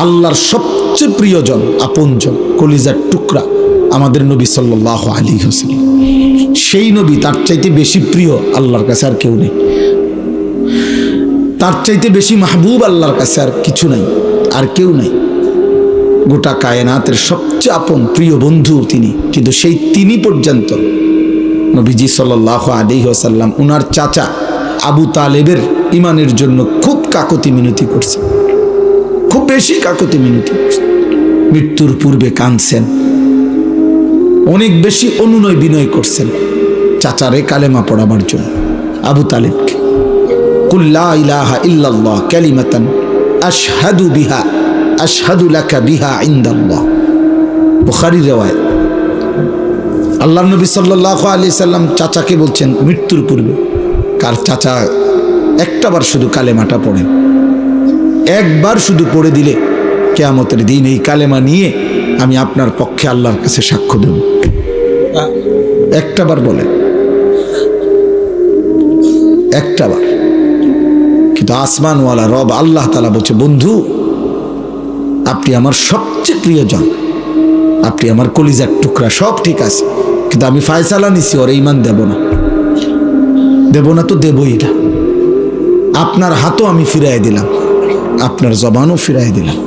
আল্লাহর সবচেয়ে প্রিয়জন, আপনজন, কলিজার টুকরা আমাদের নবী সাল্লাল্লাহু আলাইহি ওয়াসাল্লাম। সেই নবী, তার চাইতে বেশি প্রিয় আল্লাহর কাছে আর কেউ নেই। তার চাইতে বেশি মাহবুব আল্লাহর কাছে আর কিছু নাই, আর কেউ নাই। গোটা কায়নাতের সবচেয়ে আপন প্রিয় বন্ধু তিনি। কিন্তু সেই তিনি পর্যন্ত নবীজি সাল্লাল্লাহু আলাইহি ওয়াসাল্লাম উনার চাচা আবু তালেবের ইমানের জন্য খুব কাকুতি মিনতি করছেন, খুব বেশি কাকুতি মিনতি করছেন। মৃত্যুর পূর্বে কাঁদছেন, অনেক বেশি অনুনয় বিনয় করছেন চাচারে কালেমা পড়াবার জন্য। আবু তালেবকে কুল লা ইলাহা ইল্লাল্লাহ কালিমাতান আশহাদু লাকা বিহা ইনদাল্লাহ, বুখারী riwayat। আল্লাহর নবী সাল্লাল্লাহু আলাইহি সাল্লাম চাচাকে বলছেন মৃত্যুর পূর্বে, কার চাচা একটাবার শুধু কালেমাটা পড়েন, একবার শুধু পড়ে দিলে কিয়ামতের দিন এই কালেমা নিয়ে আমি আপনার পক্ষে আল্লাহর কাছে সাক্ষ্য দেব। একটাবার বলেন, একটাবার। কিন্তু আসমানওয়ালা রব আল্লাহ তাআলা বলছে, বন্ধু আপনি আমার সবচেয়ে প্রিয়জন, আপনি আমার কলিজার টুকরা, সব ঠিক আছে, কিন্তু আমি ফায়সালা নিছি ওর ঈমান দেব না। দেব না তো দেবই না। আপনার হাতও আমি ফিরাই দিলাম, আপনার জবানও ফিরাই দিলাম।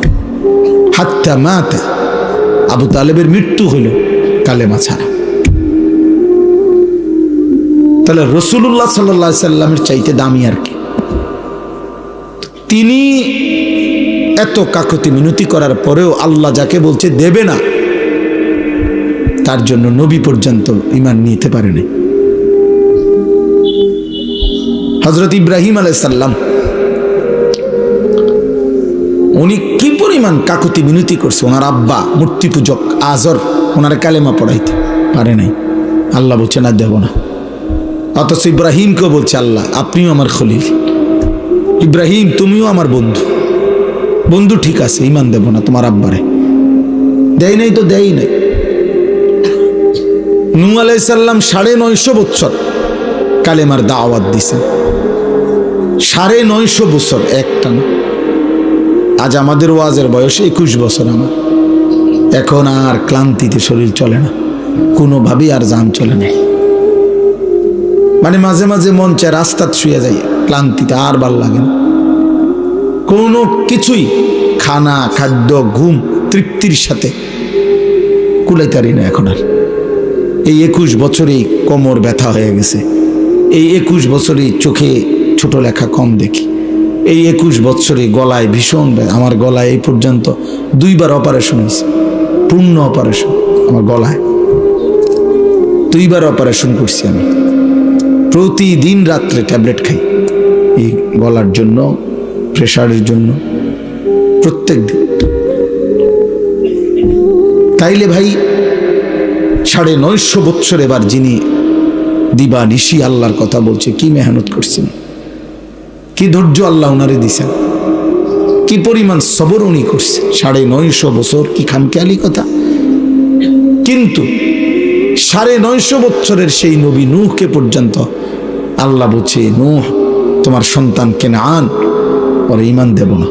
হাত্তা মাতা, আবু তালেবের মৃত্যু হইল কালেমা ছাড়া। তাহলে রাসূলুল্লাহ সাল্লাল্লাহু আলাইহি সাল্লামের চাইতে দামি আর কি? তিনি এত কাকুতি মিনতি করার পরেও আল্লাহ যাকে বলছে দেবে না, তার জন্য নবী পর্যন্ত ঈমান নিতে পারেনি। হযরত ইব্রাহিম আলাইহিস সালাম উনি কি পরিমাণ কাকুতি মিনতি করছে, ওনার আব্বা মূর্তি পূজক আজর ওনার কালেমা পড়াইতে পারে নাই। আল্লাহ বলছে না, দেব না। অথচ ইব্রাহিমকেও বলছে আল্লাহ আপনিও আমার খলিল, ইব্রাহিম তুমিও আমার বন্ধু, বন্ধু ঠিক আছে, ঈমান দেব না তোমার আব্বারে। দেয় নাই তো দেয় নাই। নূহ আলাইহিস সালাম 950 বছর কালেমার দাওয়াত দিছেন, 950 বছর একটা না। আজ আমাদের ওয়াজের বয়স 21 বছর আমার, এখন আর ক্লান্তিতে শরীর চলে না, কোনোভাবেই আর জান চলে না। মানে মাঝে মাঝে মন চায় রাস্তায় শুয়ে যাই, ক্লান্তিতে আর ভাল লাগে না কোনো কিছুই। খানা, খাদ্য, ঘুম তৃপ্তির সাথে কুলাইতারি না এখন আর। এই 21 বছরেই কোমর ব্যথা হয়ে গেছে, এই 21 বছরেই চোখে ছোট লেখা কম দেখি, এই 21 বছরে গলায় ভীষণ, আমার গলায় এই পর্যন্ত 2বার অপারেশন হয়েছে, পূর্ণ অপারেশন আমার গলায়, 2বার অপারেশন করছি আমি। প্রতিদিন রাত্রে ট্যাবলেট খাই এই গলার জন্য, প্রেশারের জন্য, প্রত্যেক দিন। তাইলে ভাই 950 বছর এবার যিনি দিবা নিশি আল্লাহর কথা বলছে, কি মেহনত করছেন, কি ধৈর্য আল্লাহ ওনারে দিছেন, কি পরিমাণ সবর উনি করছেন। 950 বছর কি খামখেয়ালি কথা? কিন্তু 950 বছরের সেই নবী নূহকে পর্যন্ত আল্লাহ বলছে, নূহ তোমার সন্তান কেনান, ওর ঈমান দেব না।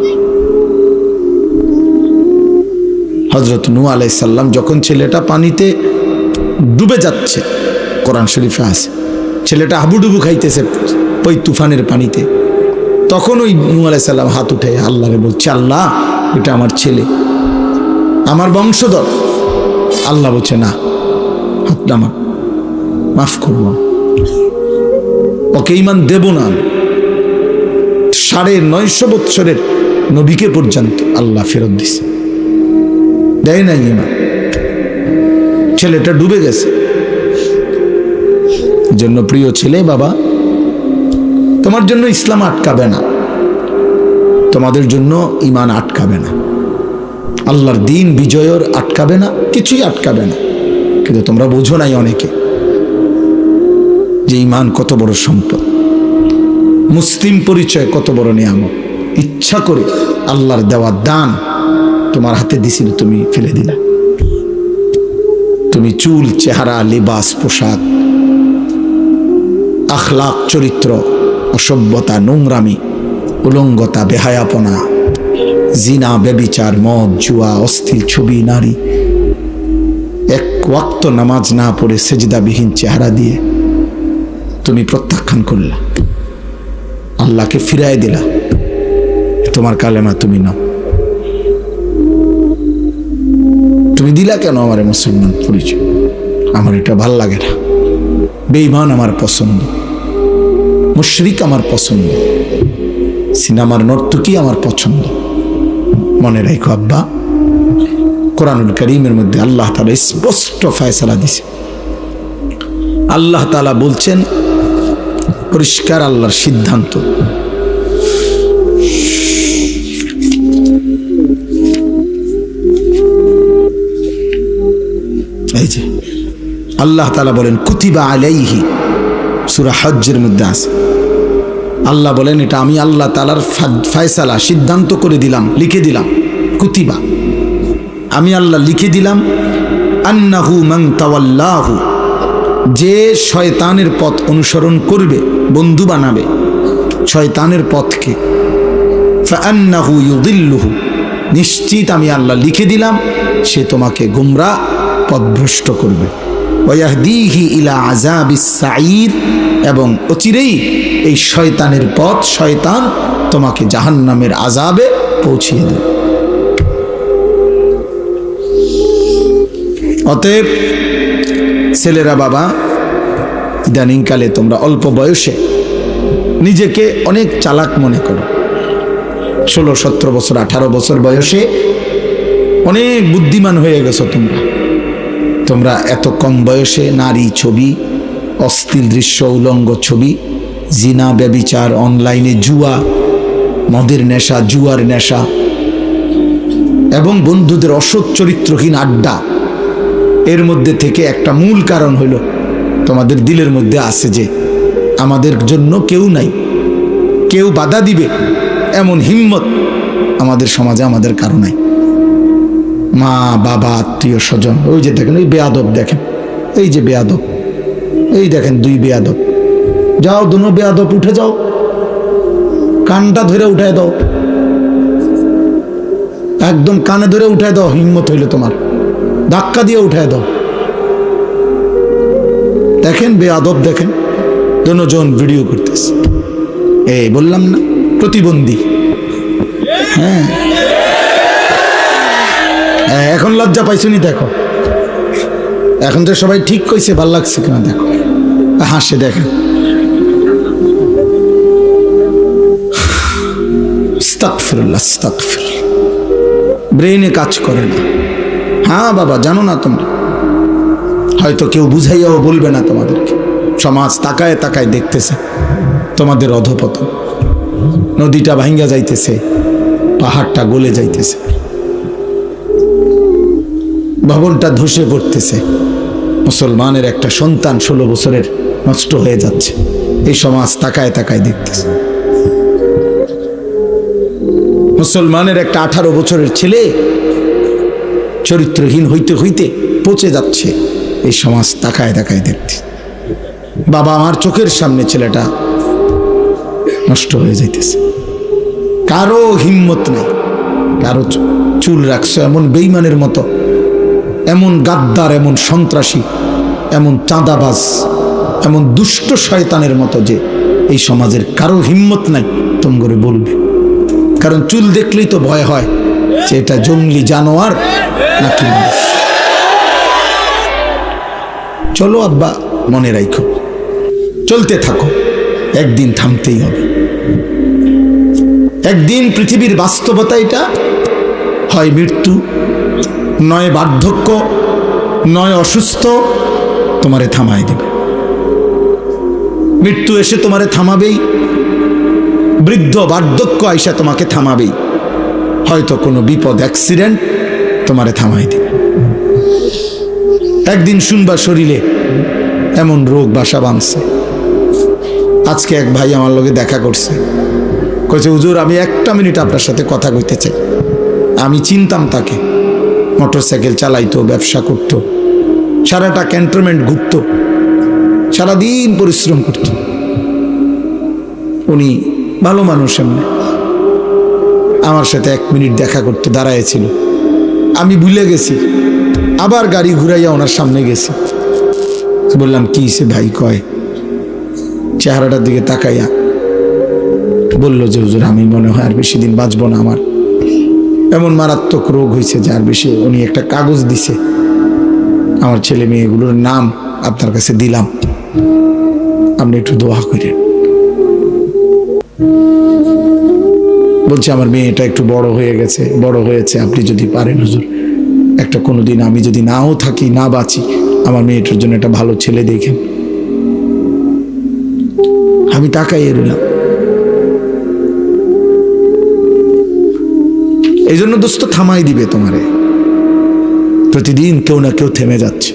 হযরত নূহ আলাইহিস সালাম যখন ছেলেটা পানিতে ডুবে যাচ্ছে, কোরআন শরীফে আছে, ছেলেটা হাবুডুবু খাইতেছে ওই তুফানের পানিতে, তখন ওই নূহ আলাইহিস সালাম হাত উঠে আল্লাহরে বলছে, আল্লাহ এটা আমার ছেলে, আমার বংশধর। আল্লাহ বলছে না, হাত নামা, মাফ করব, ওকে ঈমান দেব না। 950 বছরের নবীকে পর্যন্ত আল্লাহ ফেরত দিছে, দেয় নাই ঈমান। ছেলেটা ডুবে গেছে। জন্য প্রিয় ছেলে, বাবা তোমার জন্য ইসলাম আটকাবে না, তোমাদের জন্য ঈমান আটকাবে না, আল্লাহর দ্বীন বিজয়ের আটকাবে না, কিছুই আটকাবে না। কিন্তু তোমরা বোঝো নাই অনেকে যে ঈমান কত বড় সম্পদ, মুসলিম পরিচয় কত বড় নিয়ামত। ইচ্ছা করে আল্লাহর দেওয়া দান তোমার হাতে দিছিল, তুমি ফেলে দিলা। তুমি চুল, চেহারা, লিবাস, পোশাক, আখলাক, চরিত্র, অসভ্যতা, নোংরামি, উলঙ্গতা, বেহায়াপনা জিনা, ব্যভিচার, মদ, জুয়া, অশ্লীল ছবি, নারী, এক ওয়াক্ত নামাজ না পড়ে সেজদাবিহীন চেহারা দিয়ে তুমি প্রত্যাখ্যান করলা, আল্লাহকে ফিরাই দিলা, তোমার কালেমা তুমি নাও। তুমি দিলা কেন আমার মুসলমান পরিচয়? আমার এটা ভাল লাগে না। বেঈমান আমার পছন্দ, মুশরিক আমার পছন্দ, সিনেমার নর্তকী আমার পছন্দ। মনে রাখো আব্বা, কোরআনুল কারীমের মধ্যে আল্লাহ তাআলা স্পষ্ট ফয়সালা দিছে। আল্লাহ তাআলা বলছেন, পরিষ্কার আল্লাহর সিদ্ধান্ত, এই যে আল্লাহ তাআলা বলেন কুতিবা আলাইহি, সূরা হজ্জের মধ্যে আছে। আল্লাহ বলেন এটা আমি আল্লাহ তাআলার ফয়সালা, সিদ্ধান্ত করে দিলাম, লিখে দিলাম। কুতিবা, আমি আল্লাহ লিখে দিলাম, আন্নাহু মান তাওয়াল্লাহু, যে শয়তানের পথ অনুসরণ করবে, বন্ধু বানাবে শয়তানের পথকে, ফাআন্নাহু ইউদিল্লুহু, নিশ্চিত আমি আল্লাহ লিখে দিলাম সে তোমাকে গোমরাহ, পথভ্রষ্ট করবে। ওয়াহদিহি ইলা আযাবিস সাঈর, এবং অচিরেই এই শয়তানের পথ, শয়তান তোমাকে জাহান্নামের আযাবে পৌঁছিয়ে দেবে। অতএব ছেলেরা, বাবা, ইদানিংকালে তোমরা অল্প বয়সে নিজেকে অনেক চালাক মনে করো। 16, 17 বছর, 18 বছর বয়সে অনেক বুদ্ধিমান হয়ে গেছো তোমরা এত কম বয়সে নারী ছবি, অশ্লীল দৃশ্য, উলঙ্গ ছবি, জিনা, ব্যভিচার, অনলাইনে জুয়া, মদের নেশা, জুয়ার নেশা, এবং বন্ধুদের অসৎ চরিত্রহীন আড্ডা, এর মধ্যে থেকে একটা মূল কারণ হইল তোমাদের দিলের মধ্যে আছে যে আমাদের জন্য কেউ নাই, কেউ বাধা দিবে এমন হিম্মত আমাদের সমাজে আমাদের কারো নাই। মা, বাবা, আত্মীয় স্বজন, ওই যে দেখেন, ওই বেয়াদব দেখেন, এই যে বেয়াদব, এই দেখেন 2 বেয়াদব, যাও দুনো বেয়াদব উঠে যাও, কানটা ধরে উঠায় দাও, একদম কানে ধরে উঠায় দাও, হিম্মত হইলে তোমার, ধাক্কা দিয়ে উঠায় দাও। দেখেন বেয়াদব, দেখেন দুজন ভিডিও করতেছে, এই বললাম না প্রতিবন্ধী। হ্যাঁ, এখন লজ্জা পাইছনি? দেখো এখন তো সবাই ঠিক কইছে, ভাল লাগছে কিনা দেখো, হাসে দেখেন। আস্তাগফিরুল্লাহ, আস্তাগফিরুল্লাহ, ব্রেইনে কাজ করে না। হ্যাঁ বাবা, জানো না তোমরা, হয়তো কেউ বুঝাইয়াও বলবে না তোমাদেরকে, সমাজ তাকায় তাকায় দেখতেছে তোমাদের অধঃপতন। নদীটা ভাঙ্গা যাইতেছে, পাহাড়টা গলে যাইতেছে, ভবনটা ধসে পড়তেছে, মুসলমানের একটা সন্তান 16 বছরের নষ্ট হয়ে যাচ্ছে, এই সমাজ তাকায় তাকায় দেখতেছে। মুসলমানের একটা 18 বছরের ছেলে চরিত্রহীন হইতে হইতে পচে যাচ্ছে, এই সমাজ তাকায় তাকায় দেখতে। বাবা, আমার চোখের সামনে ছেলেটা নষ্ট হয়ে যাইতেছে, কারো হিম্মত নেই, কারো চুল রাখছো এমন বেঈমানের মতো, এমন গাদ্দার, এমন সন্ত্রাসী, এমন চাঁদাবাজ, এমন দুষ্ট শয়তানের মতো যে এই সমাজের কারো হিম্মত নাই তোম করে বলবে। কারণ চুল দেখলেই তো ভয় হয় যে এটা জঙ্গলি জানোয়ার নাকি মানুষ। চলো আব্বা, মনে রাখো, চলতে থাকো, একদিন থামতেই হবে। একদিন পৃথিবীর বাস্তবতা এটা, হয় মৃত্যু, নয় বার্ধক্য, নয় অসুস্থ, তোমারে থামাই দিবে। মৃত্যু এসে তোমারে থামাবেই, বৃদ্ধ বার্ধক্য আইসা তোমাকে থামাবেই, হয়তো কোনো বিপদ, অ্যাক্সিডেন্ট তোমারে থামাই দিবে। একদিন শুনবা শরীরে এমন রোগ বাসা বাঁধছে। আজকে এক ভাই আমার লগে দেখা করছে, কইছে হুজুর আমি 1 মিনিট আপনার সাথে কথা কইতে চাই। আমি চিনতাম তাকে, মোটরসাইকেল চালাইতো, ব্যবসা করতো, সারাটা ক্যান্টনমেন্ট ঘুরতো, সারাদিন পরিশ্রম করত। উনি ভালো মানুষ, এমনি আমার সাথে 1 মিনিট দেখা করতে দাঁড়ায়ছিল। আমি ভুলে গেছি, আবার গাড়ি ঘুরাইয়া ওনার সামনে গেছি। বললাম কি সে ভাই? কয় চেহারাটার দিকে তাকাইয়া বলল যে হুজুর আমি মনে হয় আর বেশি দিন বাঁচবো না, আমার এমন মারাত্মক রোগ হয়েছে যে আর বেশি। উনি একটা কাগজ দিছে, আমার ছেলে মেয়েগুলোর নাম আপনার কাছে দিলাম, আপনি একটু দোয়া করেন। বলছে আমার মেয়েটা একটু বড় হয়ে গেছে, বড় হয়েছে, আপনি যদি পারেন হুজুর একটা কোনোদিন আমি যদি নাও থাকি, না বাঁচি, আমার মেয়েটার জন্য একটা ভালো ছেলে দেখেন। আমি তাকাইয়ে রইলাম। এই জন্য দোস্ত থামাই দিবে তোমারে, প্রতিদিন কেউ না কেউ থেমে যাচ্ছে।